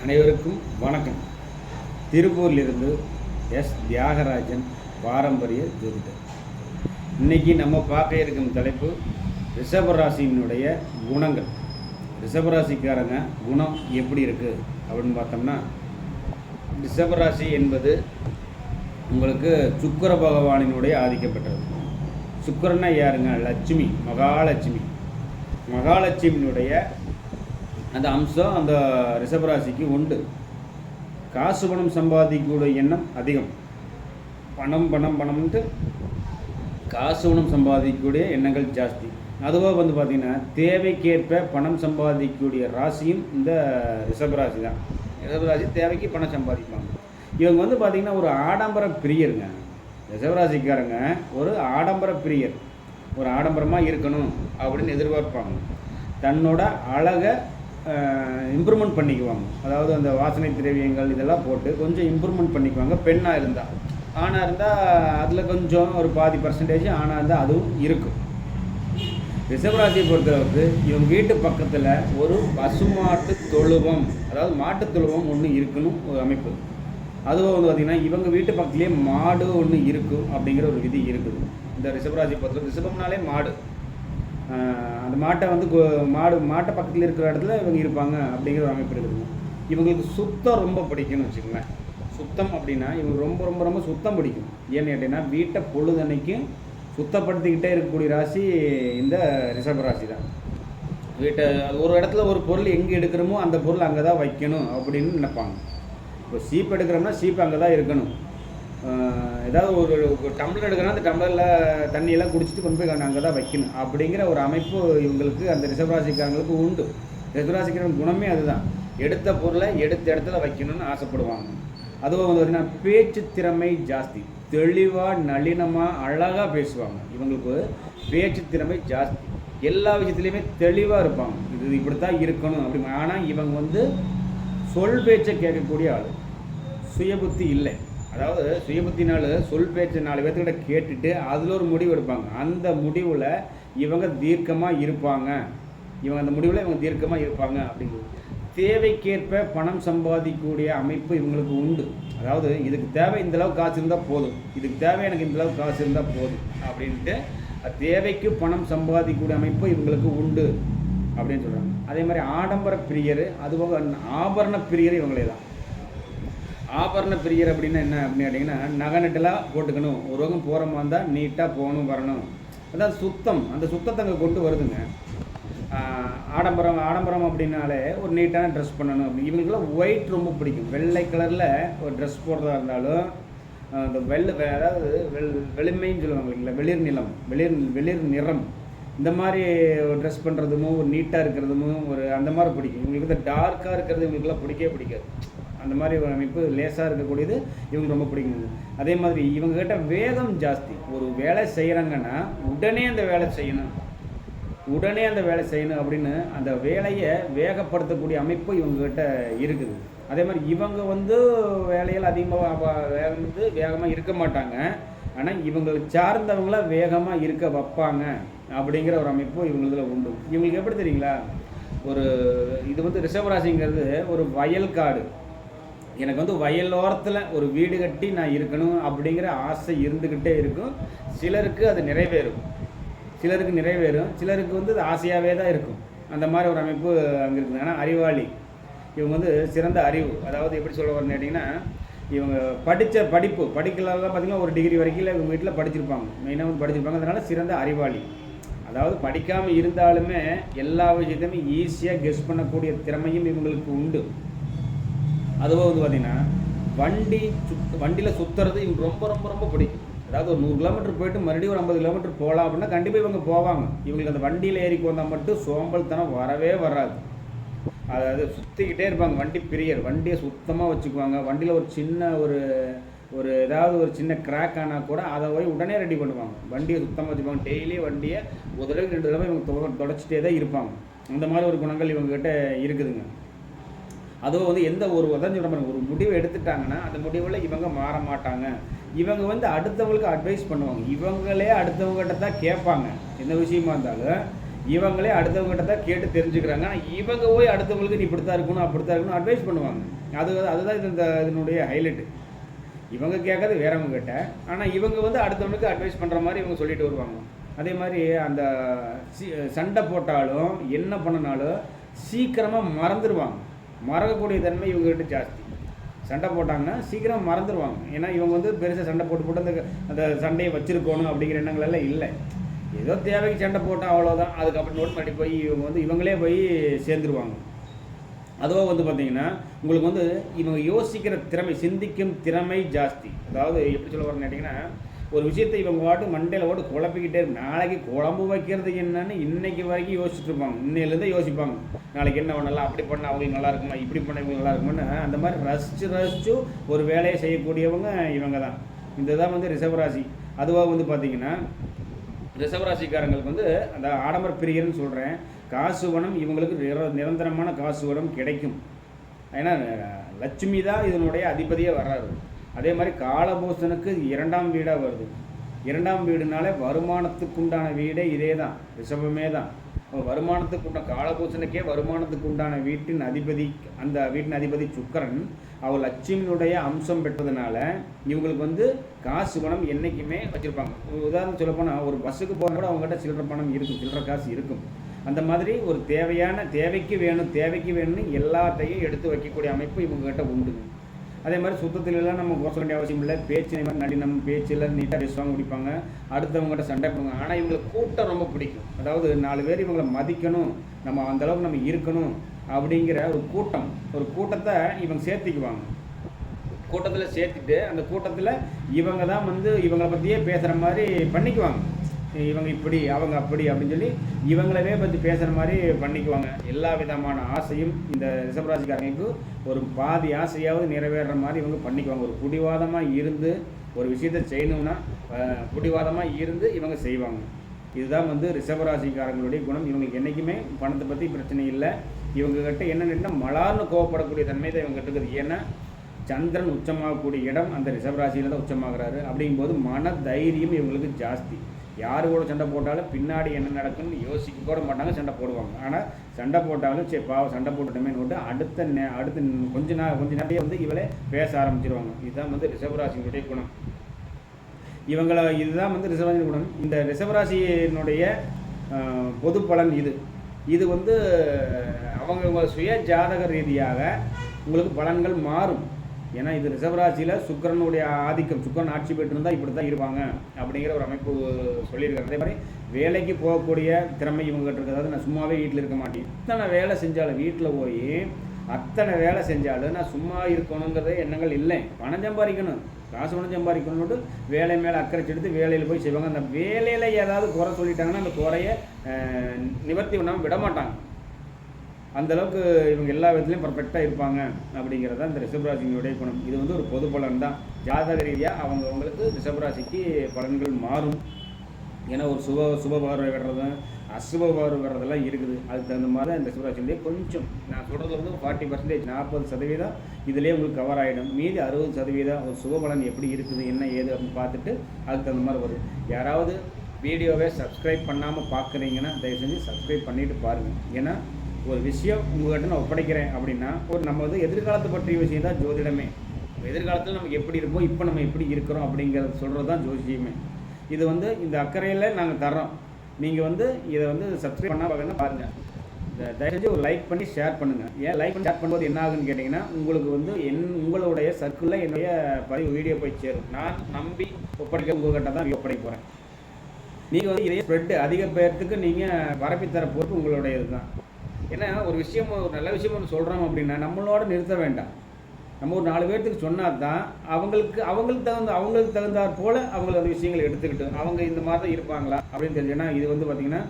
அனைவருக்கும் வணக்கம். திருப்பூரிலிருந்து எஸ் தியாகராஜன், பாரம்பரிய ஜோதிடர். இன்றைக்கி நம்ம பார்க்க இருக்கும் தலைப்பு ரிஷபராசியினுடைய குணங்கள். ரிஷபராசிக்காரங்க குணம் எப்படி இருக்குது அப்படின்னு பார்த்தோம்னா, ரிஷபராசி என்பது உங்களுக்கு சுக்கிர பகவானினுடைய ஆதிக்கப்பட்டது. சுக்கிரன்னா யாருங்க? லட்சுமி, மகாலட்சுமி. மகாலட்சுமியினுடைய அந்த அம்சம் அந்த ரிஷபராசிக்கு உண்டு. காசு பணம் சம்பாதிக்கக்கூடிய எண்ணம் அதிகம். பணம்ன்ட்டு காசு பணம் சம்பாதிக்கக்கூடிய எண்ணங்கள் ஜாஸ்தி. அதுவாக பார்த்திங்கன்னா தேவைக்கேற்ப பணம் சம்பாதிக்கக்கூடிய ராசியும் இந்த ரிஷபராசி தான். ரிஷபராசி தேவைக்கு பணம் சம்பாதிப்பாங்க. இவங்க பார்த்திங்கன்னா ஒரு ஆடம்பர பிரியருங்க. ரிஷபராசிக்காரங்க ஒரு ஆடம்பர பிரியர். ஒரு ஆடம்பரமாக இருக்கணும் அப்படின்னு எதிர்பார்ப்பாங்க. தன்னோட அழகை இம்ப்ரூவ்மெண்ட் பண்ணிக்குவாங்க. அதாவது அந்த வாசனை திரவியங்கள் இதெல்லாம் போட்டு கொஞ்சம் இம்ப்ரூவ்மெண்ட் பண்ணிக்குவாங்க. பெண்ணாக இருந்தால். ஆணாக இருந்தால் அதில் கொஞ்சம் ஒரு 40% ஆணாக இருந்தால் அதுவும் இருக்கும். ரிஷபராசியை பொறுத்தளவுக்கு இவங்க வீட்டு பக்கத்தில் ஒரு பசுமாட்டு தொழுவம், அதாவது மாட்டு தொழுவம் ஒன்று இருக்கணும் ஒரு அமைப்பு. அதுவும் பார்த்திங்கன்னா இவங்க வீட்டு பக்கத்துலேயே மாடு ஒன்று இருக்கும் அப்படிங்கிற ஒரு விதி இருக்குது. இந்த ரிஷபராசி பொறுத்தவரை ரிஷபம்னாலே மாடு. அந்த மாட்டை மாட்டை பக்கத்தில் இருக்கிற இடத்துல இவங்க இருப்பாங்க அப்படிங்கிற ஒரு அமைப்பு இருக்குதுங்க. இவங்களுக்கு சுத்தம் ரொம்ப பிடிக்கும்னு வச்சுக்கோங்களேன். சுத்தம் அப்படின்னா இவங்க ரொம்ப ரொம்ப ரொம்ப சுத்தம் பிடிக்கும். ஏன்னு கேட்டிங்கன்னா வீட்டை பொழுதன்னைக்கும் சுத்தப்படுத்திக்கிட்டே இருக்கக்கூடிய ராசி இந்த ரிஷபராசி தான். வீட்டை ஒரு இடத்துல ஒரு பொருள் எங்கே எடுக்கிறோமோ அந்த பொருள் அங்கே தான் வைக்கணும் அப்படின்னு நினைப்பாங்க. இப்போ சீப் எடுக்கிறோம்னா சீப் அங்கே தான் இருக்கணும். ஏதாவது ஒரு டம்ளர் எடுக்கணும், அந்த டம்ளரில் தண்ணியெல்லாம் குடிச்சிட்டு கொண்டு போய் அங்கே தான் வைக்கணும் அப்படிங்கிற ஒரு அமைப்பு இவங்களுக்கு அந்த ரிஷபராசிக்காரங்களுக்கு உண்டு. ரிஷபராசிக்காரங்க குணமே அதுதான். எடுத்த பொருளை எடுத்த இடத்துல வைக்கணும்னு ஆசைப்படுவாங்க. அதுவும் பார்த்திங்கன்னா பேச்சு திறமை ஜாஸ்தி. தெளிவாக நளினமாக அழகாக பேசுவாங்க. இவங்களுக்கு பேச்சு திறமை ஜாஸ்தி. எல்லா விஷயத்துலையுமே தெளிவாக இருப்பாங்க. இது இப்படித்தான் இருக்கணும் அப்படி. ஆனால் இவங்க சொல் பேச்சை கேட்கக்கூடிய ஆள். சுயபுத்தி இல்லை. அதாவது சுயபுத்தினால் சொல் பேச்சை 4 பேர்த்துக்கிட்ட கேட்டுட்டு அதில் ஒரு முடிவு எடுப்பாங்க. அந்த முடிவில் இவங்க தீர்க்கமாக இருப்பாங்க. இவங்க தீர்க்கமாக இருப்பாங்க அப்படிங்கிறது. தேவைக்கேற்ப பணம் சம்பாதிக்கக்கூடிய அமைப்பு இவங்களுக்கு உண்டு. அதாவது இதுக்கு தேவை இந்தளவு காசு இருந்தால் போதும், இதுக்கு தேவை எனக்கு இந்தளவு காசு இருந்தால் போதும் அப்படின்ட்டு தேவைக்கு பணம் சம்பாதிக்கக்கூடிய அமைப்பு இவங்களுக்கு உண்டு அப்படின்னு சொல்கிறாங்க. அதே மாதிரி ஆடம்பர பிரியர், அதுபோக ஆபரண பிரியர் இவங்களே தான். ஆபரண பிரியர் அப்படின்னா என்ன அப்படின்னு கேட்டிங்கன்னா, நகை நட்டெல்லாம் போட்டுக்கணும், ஒரு பக்கம் போகிறோமா இருந்தால் நீட்டாக போகணும் வரணும். அதான் சுத்தம். அந்த சுத்தத்தை அங்கே கொண்டு வருதுங்க. ஆடம்பரம் அப்படின்னாலே ஒரு நீட்டான ட்ரெஸ் பண்ணணும் அப்படி. இவங்களுக்குலாம் ஒயிட் ரொம்ப பிடிக்கும். வெள்ளை கலரில் ஒரு ட்ரெஸ் போடுறதா இருந்தாலும் அந்த அதாவது வெளிமைன்னு சொல்லுவாங்க இல்லைங்களா, வெளிர் நிறம், இந்த மாதிரி ஒரு ட்ரெஸ் பண்ணுறதுமோ ஒரு நீட்டாக இருக்கிறதுமோ ஒரு அந்த மாதிரி பிடிக்கும். இவங்களுக்கு இந்த டார்க்காக இருக்கிறது இவங்களுக்குலாம் பிடிக்காது. அந்த மாதிரி ஒரு அமைப்பு லேசாக இருக்கக்கூடியது இவங்க ரொம்ப பிடிக்கும். அதே மாதிரி இவங்ககிட்ட வேகம் ஜாஸ்தி. ஒரு வேலை செய்கிறாங்கன்னா உடனே அந்த வேலை செய்யணும் அப்படின்னு அந்த வேலையை வேகப்படுத்தக்கூடிய அமைப்பு இவங்ககிட்ட இருக்குது. அதே மாதிரி இவங்க வேலையில் அதிகமாக வேகமாக இருக்க மாட்டாங்க. ஆனால் இவங்களுக்கு சார்ந்தவங்கள வேகமாக இருக்க வைப்பாங்க அப்படிங்கிற ஒரு அமைப்பு இவங்களதில் உண்டு. இவங்களுக்கு எப்படி தெரியுங்களா, இது ரிஷபராசிங்கிறது ஒரு வயல்காடு. எனக்கு வயலோரத்தில் ஒரு வீடு கட்டி நான் இருக்கணும் அப்படிங்கிற ஆசை இருந்துக்கிட்டே இருக்கும். சிலருக்கு அது நிறைவேறும், சிலருக்கு அது ஆசையாகவே தான் இருக்கும். அந்த மாதிரி ஒரு அமைப்பு அங்கே இருக்குது. ஆனால் அறிவாளி இவங்க சிறந்த அறிவு. அதாவது எப்படி சொல்ல வரேன்னு கேட்டிங்கன்னா, இவங்க படிக்கலாம் பார்த்திங்கன்னா ஒரு டிகிரி வரைக்கும் இவங்க வீட்டில் படிச்சிருப்பாங்க. மெயினாக படிச்சிருப்பாங்க. அதனால் சிறந்த அறிவாளி. அதாவது படிக்காமல் இருந்தாலுமே எல்லா விஷயத்தையுமே ஈஸியாக கெஸ் பண்ணக்கூடிய திறமையும் இவங்களுக்கு உண்டு. அதுவும் பார்த்திங்கன்னா வண்டியில் சுற்றுறது இவங்க ரொம்ப ரொம்ப ரொம்ப பிடிக்கும். அதாவது ஒரு 100 கிலோமீட்டர் போயிட்டு மறுபடியும் ஒரு 50 கிலோமீட்டர் போகலாம் அப்படின்னா கண்டிப்பாக இவங்க போவாங்க. இவங்களுக்கு அந்த வண்டியில் ஏறிக்கு வந்தால் மட்டும் சோம்பல்தனம் வரவே வராது. அதாவது சுற்றிக்கிட்டே இருப்பாங்க. வண்டி பிரியர். வண்டியை சுத்தமாக வச்சுக்குவாங்க. வண்டியில் ஒரு சின்ன ஏதாவது ஒரு சின்ன கிராக் ஆனால் கூட அதை போய் உடனே ரெடி பண்ணுவாங்க. வண்டியை சுத்தமாக வச்சுப்பாங்க. டெய்லி வண்டியை ஒரு தடவை 2 தடவை இவங்க தொடச்சிட்டே தான் இருப்பாங்க. அந்த மாதிரி ஒரு குணங்கள் இவங்ககிட்ட இருக்குதுங்க. அதுவும் எந்த ஒரு ஒரு முடிவு எடுத்துட்டாங்கன்னா அந்த முடிவில் இவங்க மாற மாட்டாங்க. இவங்க அடுத்தவங்களுக்கு அட்வைஸ் பண்ணுவாங்க. இவங்களே அடுத்தவங்ககிட்ட தான் கேட்பாங்க. எந்த விஷயமா இருந்தாலும் இவங்களே அடுத்தவங்ககிட்ட தான் கேட்டு தெரிஞ்சுக்கிறாங்க. ஆனால் இவங்க போய் அடுத்தவங்களுக்கு நீ இப்படித்தான் இருக்கணும் அப்படித்தான் இருக்கணும் அட்வைஸ் பண்ணுவாங்க. அதுதான் இதனுடைய ஹைலைட்டு. இவங்க கேட்காது வேறவங்க கிட்ட, ஆனால் இவங்க வந்து அடுத்தவனுக்கு அட்வைஸ் பண்ணுற மாதிரி இவங்க சொல்லிட்டு வருவாங்க. அதே மாதிரி அந்த சண்டை போட்டாலும் என்ன பண்ணினாலும் சீக்கிரமாக மறந்துடுவாங்க. மறக்கக்கூடிய தன்மை இவங்ககிட்ட ஜாஸ்தி. சண்டை போட்டாங்கன்னா சீக்கிரம் மறந்துடுவாங்க. ஏன்னா இவங்க வந்து பெருசாக சண்டை போட்டு அந்த சண்டையை வச்சுருக்கணும் அப்படிங்கிற எண்ணங்கள் எல்லாம் இல்லை. ஏதோ தேவைக்கு சண்டை போட்டால் அவ்வளோதான். அதுக்கப்புறம் நோட் பண்ணி போய் இவங்களே போய் சேர்ந்துருவாங்க. அதுவும் வந்து பார்த்திங்கன்னா உங்களுக்கு வந்து இவங்க யோசிக்கிற திறமை, சிந்திக்கும் திறமை ஜாஸ்தி. அதாவது எப்படி சொல்ல வரேன்னு கேட்டிங்கன்னா, ஒரு விஷயத்தை இவங்க மண்டையில் குழப்பிக்கிட்டே இருக்கும். நாளைக்கு குழம்பு வைக்கிறது என்னன்னு இன்றைக்கி வரைக்கும் யோசிச்சுட்டு இருப்பாங்க. இன்னையிலேருந்தே யோசிப்பாங்க, நாளைக்கு என்ன பண்ணலாம், அப்படி பண்ணால் அவங்களுக்கு நல்லா இருக்குமா, இப்படி பண்ண இவங்க நல்லா இருக்குமான்னு அந்த மாதிரி ரசித்து ஒரு வேலையை செய்யக்கூடியவங்க இவங்க தான். இந்த தான் வந்து ரிஷபராசி. அதுவாக வந்து பார்த்திங்கன்னா ரிஷபராசிக்காரங்களுக்கு வந்து அந்த ஆடம்பர பிரியர்னு சொல்கிறேன். காசு பணம் இவங்களுக்கு நிரந்தரமான காசு பணம் கிடைக்கும். ஏன்னா லட்சுமி தான் இதனுடைய அதிபதியே வர்றாரு. அதே மாதிரி காலபூசனுக்கு 2ஆம் வீடாக வருது. 2ஆம் வீடுனாலே வருமானத்துக்குண்டான வீடே இதே தான், ரிஷபமே தான். வருமானத்துக்குண்டான காலபூசனுக்கே வருமானத்துக்கு உண்டான வீட்டின் அதிபதி, அந்த வீட்டின் அதிபதி சுக்கிரன். அவர் லட்சுமியினுடைய அம்சம் பெற்றதுனால இவங்களுக்கு வந்து காசு பணம் என்றைக்குமே வச்சுருப்பாங்க. உதாரணம் சொல்லப்போனால் ஒரு பஸ்ஸுக்கு போனால் கூட அவங்ககிட்ட சில்லற பணம் இருக்கும், சில்லற காசு இருக்கும். அந்த மாதிரி ஒரு தேவைக்கு வேணும்னு எல்லாத்தையும் எடுத்து வைக்கக்கூடிய அமைப்பு இவங்ககிட்ட உண்டுங்க. அதே மாதிரி சுத்தத்திலலாம் நம்ம போக வேண்டிய அவசியம் இல்லை. பேச்சு நடினம் பேச்சில் நீட்டாக பேசுவாங்க, முடிப்பாங்க, அடுத்தவங்ககிட்ட சண்டை பண்ணுவாங்க. ஆனால் இவங்களுக்கு கூட்டம் ரொம்ப பிடிக்கும். அதாவது 4 பேர் இவங்களை மதிக்கணும், நம்ம அந்தளவுக்கு நம்ம இருக்கணும் அப்படிங்கிற ஒரு கூட்டத்தை இவங்க சேர்த்திக்குவாங்க. கூட்டத்தில் சேர்த்துட்டு அந்த கூட்டத்தில் இவங்க தான் வந்து இவங்களை பற்றியே பேசுகிற மாதிரி பண்ணிக்குவாங்க. இவங்க இப்படி அவங்க அப்படி அப்படின்னு சொல்லி இவங்களவே பற்றி பேசுகிற மாதிரி பண்ணிக்குவாங்க. எல்லா விதமான ஆசையும் இந்த ரிஷபராசிக்காரங்களுக்கு ஒரு பாதி ஆசையாவது நிறைவேற மாதிரி இவங்க பண்ணிக்குவாங்க. ஒரு பிடிவாதமாக இருந்து ஒரு விஷயத்தை செய்யணும்னா பிடிவாதமாக இருந்து இவங்க செய்வாங்க. இதுதான் வந்து ரிஷபராசிக்காரங்களுடைய குணம். இவங்களுக்கு என்றைக்குமே பணத்தை பற்றி பிரச்சனை இல்லை. இவங்ககிட்ட என்னென்னா மலார்னு கோவப்படக்கூடிய தன்மை தான் இவங்ககிட்ட இருக்குது. ஏன்னா சந்திரன் உச்சமாகக்கூடிய இடம் அந்த ரிஷபராசியில் தான் உச்சமாகிறாரு. அப்படிங்கும்போது மன தைரியம் இவங்களுக்கு ஜாஸ்தி. யார் கூட சண்டை போட்டாலும் பின்னாடி என்ன நடக்குன்னு யோசிக்க கூட மாட்டாங்க, சண்டை போடுவாங்க. ஆனால் சண்டை போட்டாலும் சரி பாவம் சண்டை போட்டுட்டோமேன்னு விட்டு அடுத்த கொஞ்ச நேரத்தையே வந்து இவளே பேச ஆரம்பிச்சிருவாங்க. இதுதான் வந்து ரிஷபராசியினுடைய குணம். இதுதான் வந்து ரிஷபராசியின் குணம். இந்த ரிஷபராசியினுடைய பொது பலன் இது வந்து அவங்க சுய ஜாதக ரீதியாக உங்களுக்கு பலன்கள் மாறும். ஏன்னா இது ரிஷபராசியில் சுக்கிரனுடைய ஆதிக்கம், சுக்கிரன் ஆட்சி பெற்றிருந்தால் இப்படி தான் இருப்பாங்க அப்படிங்கிற ஒரு அமைப்பு சொல்லியிருக்காங்க. அதே மாதிரி வேலைக்கு போகக்கூடிய திறமை இவங்ககிட்ட இருக்குது. அதாவது நான் சும்மாவே வீட்டில் இருக்க மாட்டேன், இத்தனை வேலை செஞ்சாலும் வீட்டில் போய் அத்தனை வேலை செஞ்சாலும் நான் சும்மா இருக்கணுங்கிறதே எண்ணங்கள் இல்லை. பணம் சம்பாதிக்கணும், காசு பணம் சம்பாதிக்கணும்னு வேலை மேலே அக்கறை எடுத்து வேலையில் போய் செய்வாங்க. அந்த வேலையில் ஏதாவது குறை சொல்லிட்டாங்கன்னா அந்த குறையை நிவர்த்தி பண்ணாமல் விட மாட்டாங்க. அந்தளவுக்கு இவங்க எல்லா விதத்துலையும் பர்ஃபெக்டாக இருப்பாங்க அப்படிங்கிறது தான் இந்த ரிஷபராசினுடைய குணம். இது வந்து ஒரு பொது பலன் தான். ஜாதக ரீதியாக அவங்களுக்கு ரிஷபராசிக்கு பலன்கள் மாறும். ஏன்னா ஒரு சுப பார்வை வர்றதும் அசுப பார்வை வர்றதெல்லாம் இருக்குது. அதுக்கு தகுந்த மாதிரி தான் இந்த ரிஷபராசிலேயே கொஞ்சம் நான் சொல்கிறது வந்து 40%, 40% இதிலே உங்களுக்கு கவர் ஆகிடும். மீதி 60% ஒரு சுப பலன் எப்படி இருக்குது என்ன ஏது அப்படின்னு பார்த்துட்டு அதுக்கு தகுந்த மாதிரி வரும். யாராவது வீடியோவை சப்ஸ்கிரைப் பண்ணாமல் பார்க்குறீங்கன்னா தயவு செஞ்சு சப்ஸ்கிரைப் பண்ணிவிட்டு பாருங்கள். ஏன்னா ஒரு விஷயம் உங்கள்கிட்ட நான் ஒப்படைக்கிறேன் அப்படின்னா நம்ம வந்து எதிர்காலத்தை பற்றிய விஷயம் தான் ஜோதிடமே. எதிர்காலத்தில் நமக்கு எப்படி இருப்போம், இப்போ நம்ம எப்படி இருக்கிறோம் அப்படிங்கிறது சொல்கிறது தான் ஜோசியமே. இது வந்து இந்த அக்கறையில் நாங்கள் தர்றோம். நீங்கள் வந்து இதை வந்து சப்ஸ்கிரைப் பண்ணால் பாருங்கள். தயவுசெஞ்சு ஒரு லைக் பண்ணி ஷேர் பண்ணுங்கள். ஏன் லைக் பண்ணி ஷேர் பண்ணும்போது என்ன ஆகுன்னு கேட்டிங்கன்னா உங்களுக்கு வந்து உங்களுடைய சர்க்கிளில் என்னுடைய வீடியோ போய் சேரும். நான் நம்பி ஒப்படைக்க உங்கள்கிட்ட தான் ஒப்படைக்க போகிறேன். நீங்கள் வந்து இதே ஸ்ப்ரெட்டு அதிக பேர்த்துக்கு நீங்கள் பரப்பி தர பொறுப்பு உங்களுடைய இதுதான். ஏன்னா ஒரு விஷயம், ஒரு நல்ல விஷயம் ஒன்று சொல்கிறோம் அப்படின்னா நம்மளோட நிறுத்த வேண்டாம். நம்ம ஒரு 4 பேர்த்துக்கு சொன்னால் தான் அவங்களுக்கு தகுந்தாற் போல் அவங்களுக்கு அந்த விஷயங்களை எடுத்துக்கிட்டு அவங்க இந்த மாதிரி தான் இருப்பாங்களா அப்படின்னு தெரிஞ்சுன்னா இது வந்து பார்த்திங்கன்னா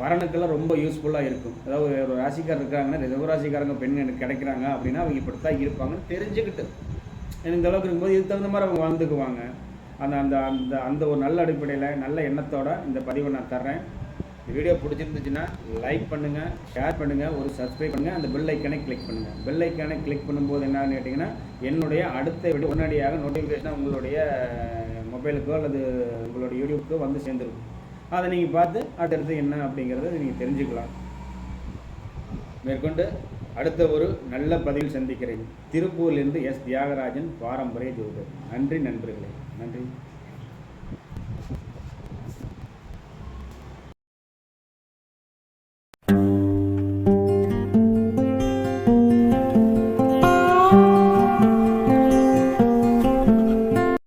வரனுக்கெல்லாம் ரொம்ப யூஸ்ஃபுல்லாக இருக்கும். அதாவது ஒரு ராசிக்காரர் இருக்காங்கன்னா ரிஷபராசிக்காரங்க பெண் எனக்கு கிடைக்கிறாங்க அப்படின்னா அவங்க இப்படி தான் இருப்பாங்கன்னு தெரிஞ்சுக்கிட்டு இந்த அளவுக்கு இருக்கும்போது இதுக்கு தகுந்த மாதிரி அவங்க வாழ்ந்துக்குவாங்க. அந்த அந்த அந்த அந்த ஒரு நல்ல அடிப்படையில் நல்ல எண்ணத்தோட இந்த பதிவை நான் தர்றேன். இந்த வீடியோ பிடிச்சிருந்துச்சுன்னா லைக் பண்ணுங்கள், ஷேர் பண்ணுங்கள், ஒரு சப்ஸ்கிரைப் பண்ணுங்கள், அந்த பெல் ஐக்கானை கிளிக் பண்ணுங்கள். பெல் ஐக்கானை கிளிக் பண்ணும்போது என்னன்னு கேட்டிங்கன்னா என்னுடைய அடுத்த வீடியோ உடனடியாக நோட்டிஃபிகேஷனாக உங்களுடைய மொபைலுக்கோ அல்லது உங்களுடைய யூடியூப்க்கோ வந்து சேர்ந்துருக்கும். அதை நீங்கள் பார்த்து அடுத்தடுத்து என்ன அப்படிங்கிறத நீங்கள் தெரிஞ்சுக்கலாம். மேற்கொண்டு அடுத்த ஒரு நல்ல பதிவில் சந்திக்கிறேன். திருப்பூரிலிருந்து எஸ். தியாகராஜன், பாரம்பரிய ஜோதிடர். நன்றி நண்பர்களே. நன்றி.